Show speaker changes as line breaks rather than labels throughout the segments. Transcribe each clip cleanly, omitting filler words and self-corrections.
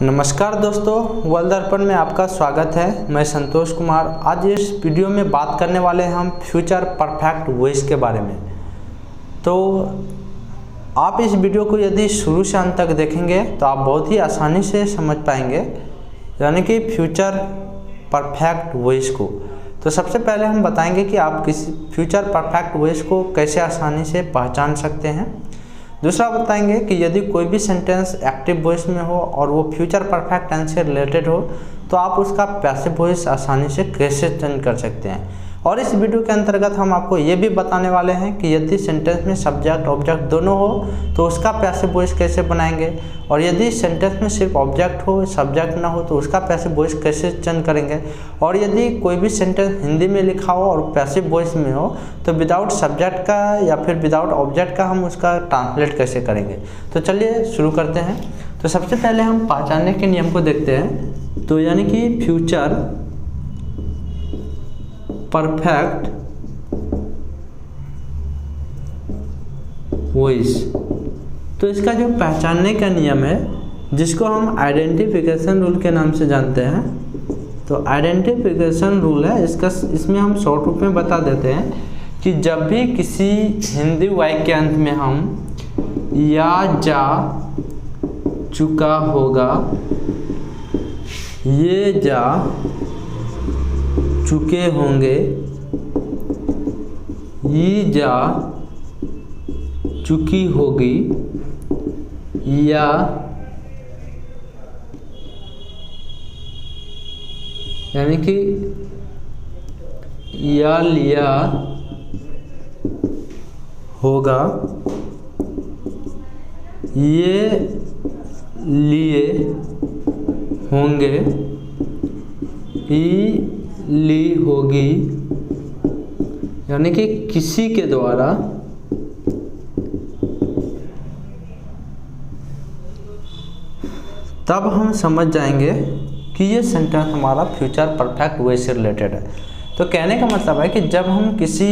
नमस्कार दोस्तों, वर्ल्ड दर्पण में आपका स्वागत है। मैं संतोष कुमार। आज इस वीडियो में बात करने वाले हैं हम फ्यूचर परफेक्ट वॉइस के बारे में। तो आप इस वीडियो को यदि शुरू से अंत तक देखेंगे तो आप बहुत ही आसानी से समझ पाएंगे, यानी कि फ्यूचर परफेक्ट वॉइस को। तो सबसे पहले हम बताएंगे कि आप किसी फ्यूचर परफेक्ट वॉइस को कैसे आसानी से पहचान सकते हैं। दूसरा बताएंगे कि यदि कोई भी सेंटेंस एक्टिव वॉइस में हो और वो फ्यूचर परफेक्ट टेंस से रिलेटेड हो तो आप उसका पैसिव वॉइस आसानी से कैसे चेंज कर सकते हैं। और इस वीडियो के अंतर्गत हम आपको ये भी बताने वाले हैं कि यदि सेंटेंस में सब्जेक्ट ऑब्जेक्ट दोनों हो तो उसका पैसिव वॉइस कैसे बनाएंगे, और यदि सेंटेंस में सिर्फ ऑब्जेक्ट हो सब्जेक्ट ना हो तो उसका पैसिव वॉइस कैसे चेंज करेंगे। और यदि कोई भी सेंटेंस हिंदी में लिखा हो और पैसिव वॉइस में हो तो विदाउट सब्जेक्ट का या फिर विदाउट ऑब्जेक्ट का हम उसका ट्रांसलेट कैसे करेंगे। तो चलिए शुरू करते हैं। तो सबसे पहले हम पहचानने के नियम को देखते हैं। तो यानी कि फ्यूचर परफेक्ट वॉइस, तो इसका जो पहचानने का नियम है जिसको हम आइडेंटिफिकेशन रूल के नाम से जानते हैं। तो आइडेंटिफिकेशन रूल है इसमें हम शॉर्ट रूप में बता देते हैं कि जब भी किसी हिंदी वाक्य अंत में हम या जा चुका होगा, ये जा चुके होंगे, ये जा चुकी होगी, या यानी कि या लिया होगा, ये लिए होंगे, ई ली होगी, यानी कि किसी के द्वारा तब हम समझ जाएंगे कि ये सेंटेंस हमारा फ्यूचर परफेक्ट वॉइस से रिलेटेड है। तो कहने का मतलब है कि जब हम किसी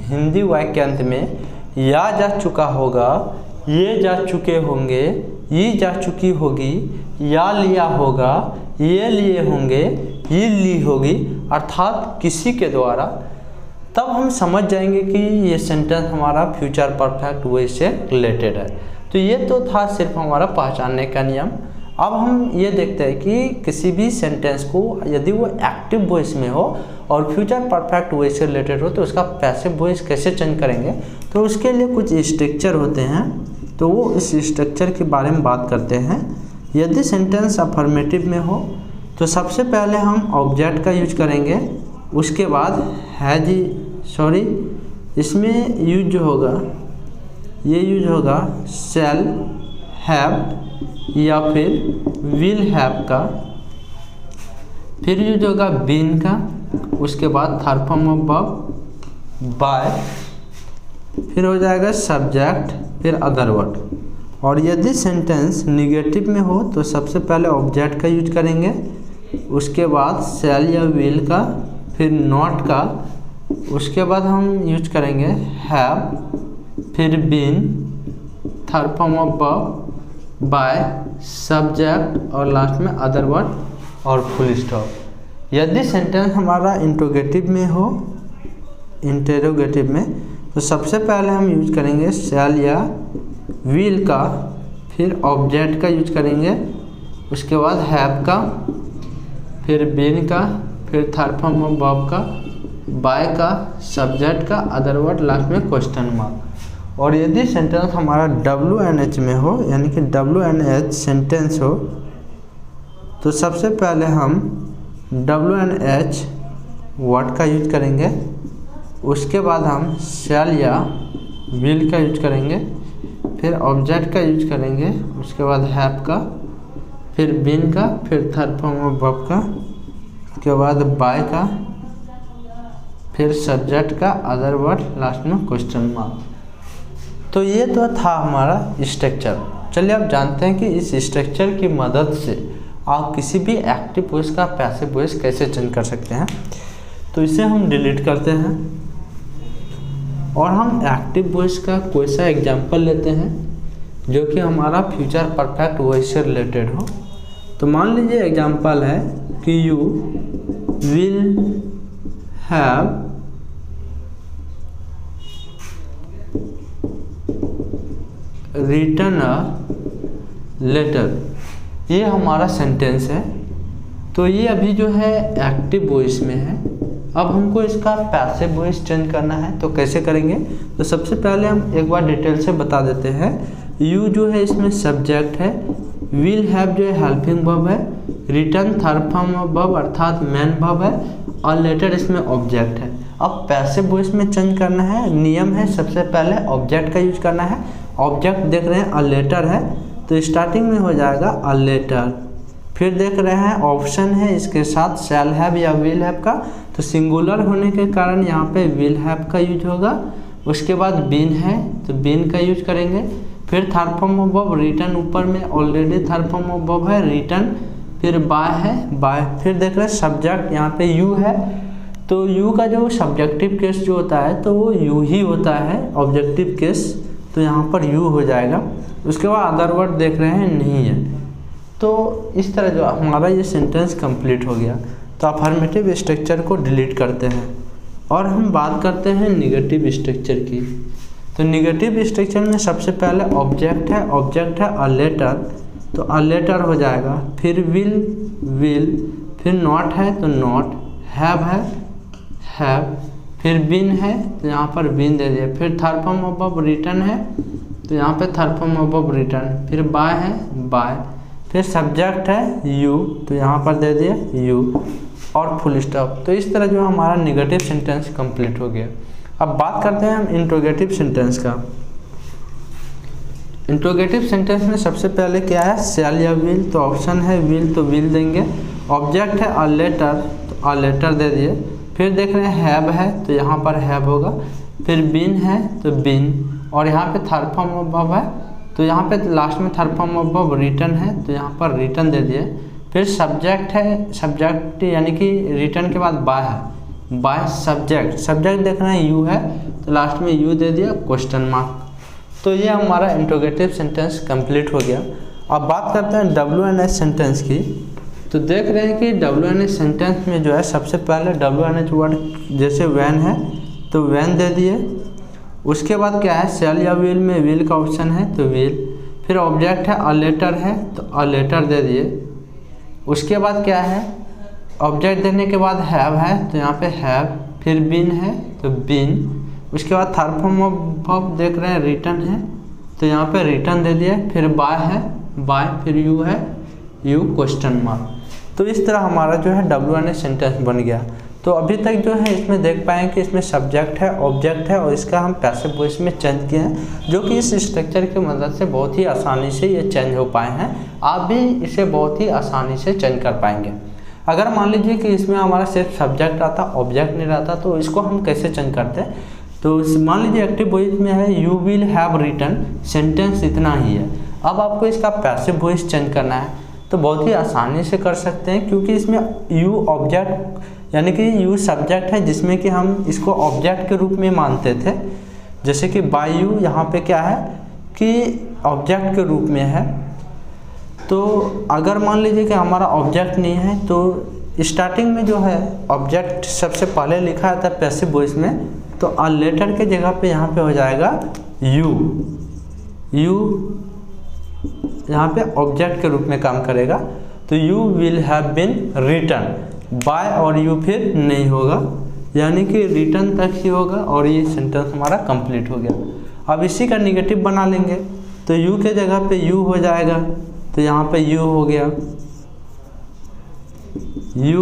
हिंदी वाक्य अंत में या जा चुका होगा, ये जा चुके होंगे, ये जा चुकी होगी, या लिया होगा, ये लिए होंगे, ये ली होगी, अर्थात किसी के द्वारा, तब हम समझ जाएंगे कि ये सेंटेंस हमारा फ्यूचर परफेक्ट वॉइस से रिलेटेड है। तो ये तो था सिर्फ हमारा पहचानने का नियम। अब हम ये देखते हैं कि किसी भी सेंटेंस को यदि वो एक्टिव वॉइस में हो और फ्यूचर परफेक्ट वॉइस से रिलेटेड हो तो उसका पैसिव वॉइस कैसे चेंज करेंगे। तो उसके लिए कुछ स्ट्रक्चर होते हैं, तो वो इस स्ट्रक्चर के बारे में बात करते हैं। यदि सेंटेंस अफर्मेटिव में हो तो सबसे पहले हम ऑब्जेक्ट का यूज करेंगे, उसके बाद इसमें यूज जो होगा ये यूज होगा शैल, हैव या फिर विल हैव का, फिर यूज होगा बीन का, उसके बाद third form of verb bye, फिर हो जाएगा सब्जेक्ट, फिर अदर वर्ड। और यदि सेंटेंस निगेटिव में हो तो सबसे पहले ऑब्जेक्ट का यूज करेंगे, उसके बाद शैल या विल का, फिर नॉट का, उसके बाद हम यूज करेंगे हैव, फिर been, third form of verb by, subject और लास्ट में अदर वर्ड और फुल स्टॉप। यदि सेंटेंस हमारा इंट्रोगेटिव में हो, इंटेरोगेटिव में, तो सबसे पहले हम यूज करेंगे शैल या विल का, फिर ऑब्जेक्ट का यूज करेंगे, उसके बाद हैव का, फिर बीन का, फिर थर्ड फॉर्म ऑफ वर्ब का, बाय का, सब्जेक्ट का, अदर वर्ड, लास्ट में क्वेश्चन मार्क। और यदि सेंटेंस हमारा WNH में हो, यानी कि WNH सेंटेंस हो, तो सबसे पहले हम WNH वर्ड का यूज करेंगे, उसके बाद हम शैल या विल का यूज करेंगे, फिर ऑब्जेक्ट का यूज करेंगे, उसके बाद हैव का, फिर बीन का, फिर थर्ड फॉर्म ऑफ वर्ब का, उसके बाद बाय का, फिर सब्जेक्ट का, अदर वर्ड, लास्ट में क्वेश्चन मार्क। तो ये तो था हमारा स्ट्रक्चर। चलिए अब जानते हैं कि इस स्ट्रक्चर की मदद से आप किसी भी एक्टिव वॉइस का पैसिव वॉइस कैसे चेंज कर सकते हैं। तो इसे हम डिलीट करते हैं और हम एक्टिव वॉइस का कोई सा एग्जाम्पल लेते हैं जो कि हमारा फ्यूचर परफेक्ट वॉइस से रिलेटेड हो। तो मान लीजिए एग्जाम्पल है कि you will have written a letter, ये हमारा सेंटेंस है। तो ये अभी जो है एक्टिव वॉइस में है। अब हमको इसका पैसिव वॉइस चेंज करना है, तो कैसे करेंगे? तो सबसे पहले हम एक बार डिटेल से बता देते हैं। यू जो है इसमें सब्जेक्ट है, विल हैव जो है हेल्पिंग वर्ब है, return third form of verb अर्थात मेन वर्ब है, और लेटर इसमें ऑब्जेक्ट है। अब पैसिव वॉइस में चेंज करना है, नियम है सबसे पहले ऑब्जेक्ट का यूज करना है। ऑब्जेक्ट देख रहे हैं अ लेटर है, तो स्टार्टिंग में हो जाएगा अ लेटर। फिर देख रहे हैं ऑप्शन है इसके साथ शैल हैव या विल हैव का, तो सिंगुलर होने के कारण यहाँ पे विल हैव का यूज होगा। उसके बाद बीन है तो बीन का यूज करेंगे। फिर third form of verb return, ऊपर में already third form of verb है रिटर्न। फिर बाय है बाय। फिर देख रहे हैं सब्जेक्ट यहाँ पे यू है, तो यू का जो सब्जेक्टिव केस जो होता है तो वो यू ही होता है ऑब्जेक्टिव केस, तो यहाँ पर यू हो जाएगा। उसके बाद अदर वर्ड देख रहे हैं नहीं है। तो इस तरह जो हमारा ये सेंटेंस कंप्लीट हो गया। तो अफर्मेटिव स्ट्रक्चर को डिलीट करते हैं और हम बात करते हैं निगेटिव स्ट्रक्चर की। तो निगेटिव स्ट्रक्चर में सबसे पहले ऑब्जेक्ट है अ लेटर, तो अ लेटर हो जाएगा। फिर विल, फिर नॉट है तो नॉट, हैव है हैव, फिर बीन है तो यहाँ पर बीन दे दिया। फिर third form of verb return है तो यहाँ पे third form of verb return. फिर बाय है बाय। फिर सब्जेक्ट है यू तो यहाँ पर दे दिया यू और फुल स्टॉप। तो इस तरह जो हमारा निगेटिव सेंटेंस कंप्लीट हो गया। अब बात करते हैं हम इंट्रोगेटिव सेंटेंस का। इंट्रोगेटिव सेंटेंस में सबसे पहले क्या है, शैल या विल, तो ऑप्शन है विल तो विल देंगे। ऑब्जेक्ट है अ लेटर तो अ लेटर दे दिए। फिर देख रहे हैं हैव है तो यहाँ पर हैव होगा। फिर बीन है तो बीन, और यहाँ पे थर्ड फॉर्म ऑफ वर्ब है तो यहाँ पे लास्ट में third form of verb return है तो यहाँ पर रिटर्न दे दिए। फिर सब्जेक्ट है, सब्जेक्ट यानी कि रिटर्न के बाद बाय है, बाय सब्जेक्ट देख रहे हैं यू है तो लास्ट में यू दे दिया क्वेश्चन मार्क। तो ये हमारा इंट्रोगेटिव सेंटेंस कंप्लीट हो गया। अब बात करते हैं WNS सेंटेंस की। तो देख रहे हैं कि WNS सेंटेंस में जो है सबसे पहले WNS वर्ड जैसे वैन है तो वैन दे दिए। उसके बाद क्या है, शैल या विल में विल का ऑप्शन है तो विल। फिर ऑब्जेक्ट है अ लेटर है तो अ लेटर दे दिए। उसके बाद क्या है, ऑब्जेक्ट देने के बाद हैव है तो यहाँ पे हैव। फिर बीन है तो बीन। उसके बाद थर्ड फॉर्म ऑफ देख रहे हैं रिटर्न है तो यहाँ पे रिटर्न दे दिए। फिर बाय है बाय, फिर यू है यू क्वेश्चन मार्क। तो इस तरह हमारा जो है WNS सेंटेंस बन गया। तो अभी तक जो है इसमें देख पाएँ कि इसमें सब्जेक्ट है ऑब्जेक्ट है और इसका हम पैसिव वॉइस में चेंज किए हैं, जो कि इस स्ट्रक्चर की मदद से बहुत ही आसानी से ये चेंज हो पाए हैं। आप भी इसे बहुत ही आसानी से चेंज कर पाएंगे। अगर मान लीजिए कि इसमें हमारा सिर्फ सब्जेक्ट आता ऑब्जेक्ट नहीं रहता तो इसको हम कैसे चेंज करते हैं। तो मान लीजिए एक्टिव वॉइस में है you will have written, sentence इतना ही है। अब आपको इसका पैसिव वॉइस चेंज करना है तो बहुत ही आसानी से कर सकते हैं, क्योंकि इसमें यू ऑब्जेक्ट यानी कि यू सब्जेक्ट है जिसमें कि हम इसको ऑब्जेक्ट के रूप में मानते थे। जैसे कि बाय यू यहाँ पे क्या है कि ऑब्जेक्ट के रूप में है। तो अगर मान लीजिए कि हमारा ऑब्जेक्ट नहीं है तो स्टार्टिंग में जो है ऑब्जेक्ट सबसे पहले लिखा था पैसिव वॉइस में, तो अ लेटर के जगह पे यहाँ पे हो जाएगा यू यहाँ पे ऑब्जेक्ट के रूप में काम करेगा। तो you will have been written, by और यू फिर नहीं होगा, यानी कि रिटर्न तक ही होगा और ये सेंटेंस हमारा कंप्लीट हो गया। अब इसी का निगेटिव बना लेंगे तो यू के जगह पे यू हो जाएगा, तो यहाँ पे यू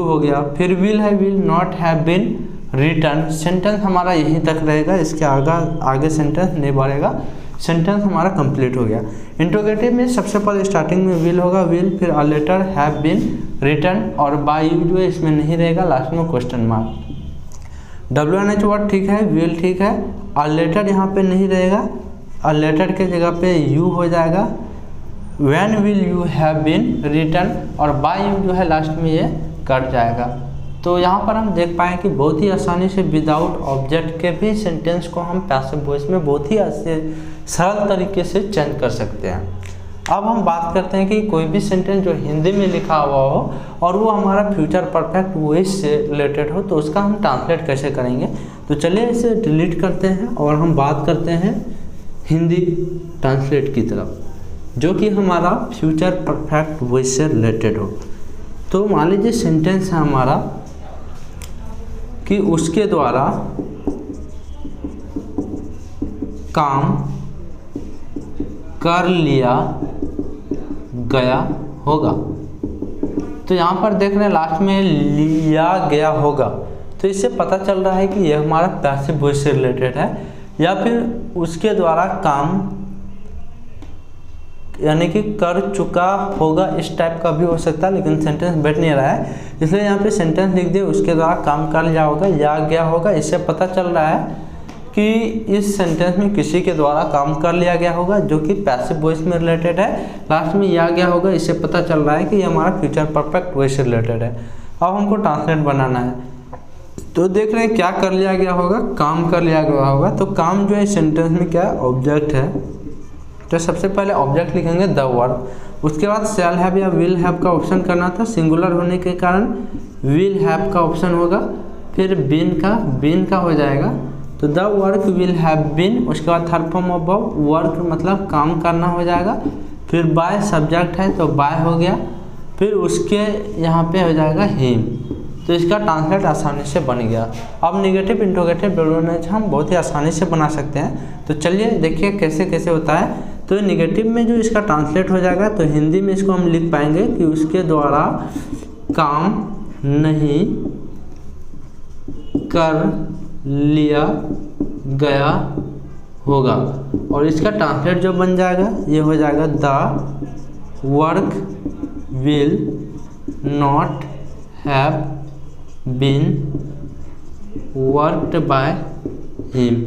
हो गया। फिर विल है will not have been return, sentence हमारा यहीं तक रहेगा, इसके आगे सेंटेंस नहीं बढ़ेगा, सेंटेंस हमारा कंप्लीट हो गया। इंट्रोगेटिव में सबसे पहले स्टार्टिंग में विल होगा, विल, फिर a letter, have been, return और बाय यू जो है इसमें नहीं रहेगा, लास्ट में क्वेश्चन मार्क। WNH वर्ड ठीक है, विल ठीक है, अ लेटर यहाँ पे नहीं रहेगा, अ लेटर के जगह पे यू हो जाएगा। When will you have been return और बाय यू जो है लास्ट में ये कट जाएगा। तो यहाँ पर हम देख पाएँ कि बहुत ही आसानी से विदाउट ऑब्जेक्ट के भी सेंटेंस को हम पैसिव वॉइस में बहुत ही सरल तरीके से चेंज कर सकते हैं। अब हम बात करते हैं कि कोई भी सेंटेंस जो हिंदी में लिखा हुआ हो और वो हमारा फ्यूचर परफेक्ट वॉइस से रिलेटेड हो तो उसका हम ट्रांसलेट कैसे करेंगे। तो चलिए इसे डिलीट करते हैं और हम बात करते हैं हिंदी ट्रांसलेट की तरफ, जो कि हमारा फ्यूचर परफेक्ट वॉइस से रिलेटेड हो। तो मान लीजिए सेंटेंस है हमारा कि उसके द्वारा काम कर लिया गया होगा। तो यहाँ पर देख रहे हैं लास्ट में लिया गया होगा, तो इससे पता चल रहा है कि यह हमारा पैसिव वॉइस से रिलेटेड है, या फिर उसके द्वारा काम यानी कि कर चुका होगा, इस टाइप का भी हो सकता है, लेकिन सेंटेंस बैठ नहीं रहा है इसलिए यहाँ पे सेंटेंस लिख दिए उसके द्वारा काम कर लिया होगा या गया होगा। इससे पता चल रहा है कि इस सेंटेंस में किसी के द्वारा काम कर लिया गया होगा, जो कि पैसिव वॉइस में रिलेटेड है। लास्ट में या गया होगा, इससे पता चल रहा है कि ये हमारा फ्यूचर परफेक्ट वॉइस से रिलेटेड है। अब हमको ट्रांसलेट बनाना है, तो देख रहे हैं क्या कर लिया गया होगा, काम कर लिया गया होगा। तो काम जो है सेंटेंस में क्या है, ऑब्जेक्ट है। तो सबसे पहले ऑब्जेक्ट लिखेंगे द वर्ब, उसके बाद शैल हैव या विल हैव का ऑप्शन करना था, सिंगुलर होने के कारण विल हैव का ऑप्शन होगा। फिर बीन का हो जाएगा, तो the work will have been. उसके बाद थर्ड फॉर्म ऑफ वर्क मतलब काम करना हो जाएगा। फिर बाय सब्जेक्ट है तो बाय हो गया। फिर उसके यहाँ पे हो जाएगा हिम। तो इसका ट्रांसलेट आसानी से बन गया। अब निगेटिव इंट्रोगेटिव डब्ल्यूएच हम बहुत ही आसानी से बना सकते हैं। तो चलिए देखिए कैसे कैसे होता है। तो निगेटिव में जो इसका ट्रांसलेट हो जाएगा, तो हिंदी में इसको हम लिख पाएंगे कि उसके द्वारा काम नहीं कर लिया गया होगा। और इसका ट्रांसलेट जो बन जाएगा ये हो जाएगा the work will not have been worked by him,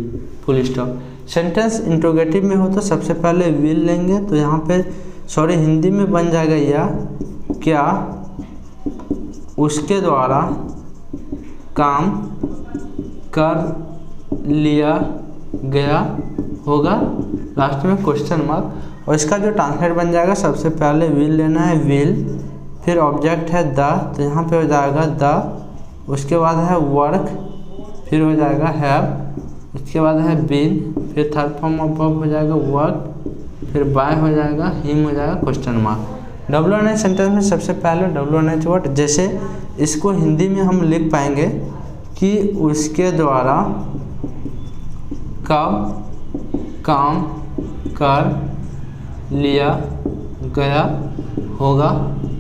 full stop. Sentence interrogative में हो तो सबसे पहले विल लेंगे, तो यहाँ पे हिंदी में बन जाएगा या क्या उसके द्वारा काम कर लिया गया होगा, लास्ट में क्वेश्चन मार्क। और इसका जो ट्रांसलेट बन जाएगा, सबसे पहले विल लेना है विल, फिर ऑब्जेक्ट है द, तो यहाँ पे हो जाएगा द, उसके बाद है वर्क, फिर हो जाएगा हैव, उसके बाद है बीन, फिर थर्ड फॉर्म ऑफ वर्ब हो जाएगा वर्क, फिर बाय हो जाएगा, हिम हो जाएगा, क्वेश्चन मार्क। डब्ल्यूएनएच सेंटेंस में सबसे पहले डब्ल्यूएनएच वर्ड, जैसे इसको हिंदी में हम लिख पाएंगे कि उसके द्वारा कब काम कर लिया गया होगा,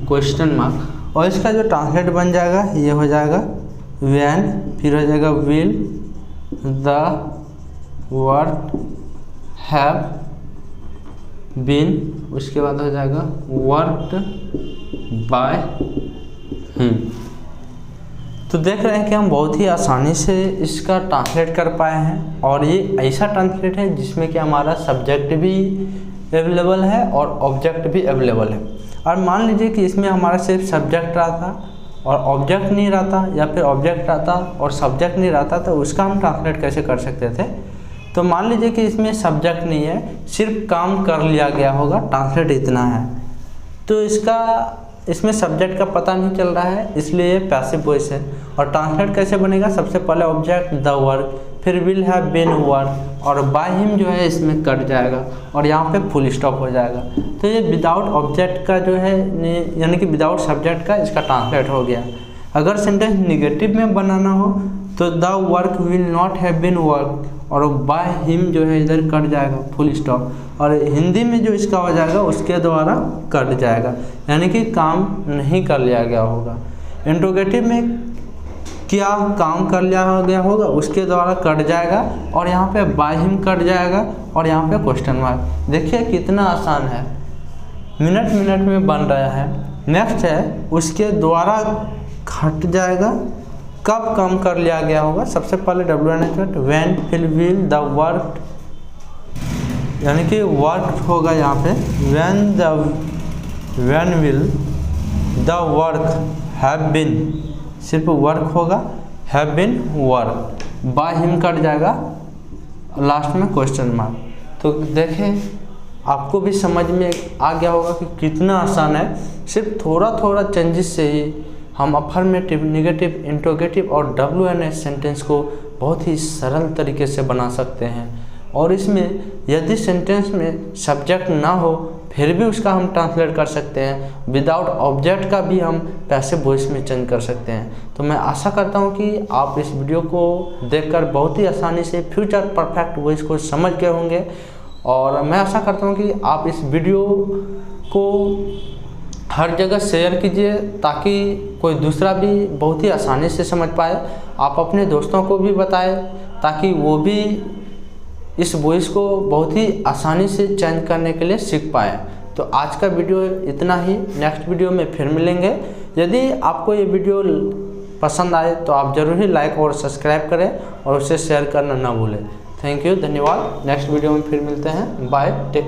क्वेश्चन मार्क। और इसका जो ट्रांसलेट बन जाएगा ये हो जाएगा व्हेन, फिर हो जाएगा will the work have been, उसके बाद हो जाएगा वर्कड बाय हिम। तो देख रहे हैं कि हम बहुत ही आसानी से इसका ट्रांसलेट कर पाए हैं। और ये ऐसा ट्रांसलेट है जिसमें कि हमारा सब्जेक्ट भी अवेलेबल है और ऑब्जेक्ट भी अवेलेबल है। और मान लीजिए कि इसमें हमारा सिर्फ सब्जेक्ट रहता और ऑब्जेक्ट नहीं रहता, या फिर ऑब्जेक्ट रहता और सब्जेक्ट नहीं रहता, तो उसका हम ट्रांसलेट कैसे कर सकते थे। तो मान लीजिए कि इसमें सब्जेक्ट नहीं है, सिर्फ काम कर लिया गया होगा, ट्रांसलेट इतना है, तो इसमें सब्जेक्ट का पता नहीं चल रहा है, इसलिए पैसिव वॉइस है। और ट्रांसलेट कैसे बनेगा, सबसे पहले ऑब्जेक्ट द वर्क, फिर विल हैव बीन वर्क, और बाय हिम जो है इसमें कट जाएगा और यहाँ पे फुल स्टॉप हो जाएगा। तो ये विदाउट ऑब्जेक्ट का जो है यानी कि विदाउट सब्जेक्ट का इसका ट्रांसलेट हो गया। अगर सेंटेंस निगेटिव में बनाना हो तो the work will not have been work, और बाय हिम जो है इधर कट जाएगा, फुल स्टॉप। और हिंदी में जो इसका हो जाएगा उसके द्वारा कट जाएगा, यानी कि काम नहीं कर लिया गया होगा। इंट्रोगेटिव में क्या काम कर लिया गया होगा, उसके द्वारा कट जाएगा, और यहाँ पे बाय हिम कट जाएगा, और यहाँ पे क्वेश्चन मार्क। देखिए कितना आसान है, मिनट मिनट में बन रहा है। नेक्स्ट है उसके द्वारा हट जाएगा, कब काम कर लिया गया होगा। सबसे पहले डब्ल्यूएनएच व्हेन, फिर विल द वर्क, यानी कि वर्क होगा यहाँ पे when will the work have been, सिर्फ वर्क होगा, have been work, by him cut जाएगा, लास्ट में क्वेश्चन मार्क। तो देखें आपको भी समझ में आ गया होगा कि कितना आसान है। सिर्फ थोड़ा थोड़ा चेंजेस से ही हम अफर्मेटिव, नेगेटिव, इंट्रोगेटिव और WNS सेंटेंस को बहुत ही सरल तरीके से बना सकते हैं। और इसमें यदि सेंटेंस में सब्जेक्ट ना हो फिर भी उसका हम ट्रांसलेट कर सकते हैं। विदाउट ऑब्जेक्ट का भी हम पैसिव वॉइस में चेंज कर सकते हैं। तो मैं आशा करता हूं कि आप इस वीडियो को देखकर बहुत ही आसानी से फ्यूचर परफेक्ट वॉइस को समझ गए होंगे। और मैं आशा करता हूं कि आप इस वीडियो को हर जगह शेयर कीजिए ताकि कोई दूसरा भी बहुत ही आसानी से समझ पाए। आप अपने दोस्तों को भी बताएं ताकि वो भी इस वॉइस को बहुत ही आसानी से चेंज करने के लिए सीख पाए। तो आज का वीडियो इतना ही, नेक्स्ट वीडियो में फिर मिलेंगे। यदि आपको ये वीडियो पसंद आए तो आप ज़रूर ही लाइक और सब्सक्राइब करें और उसे शेयर करना ना भूलें। थैंक यू, धन्यवाद। नेक्स्ट वीडियो में फिर मिलते हैं। Bye, take.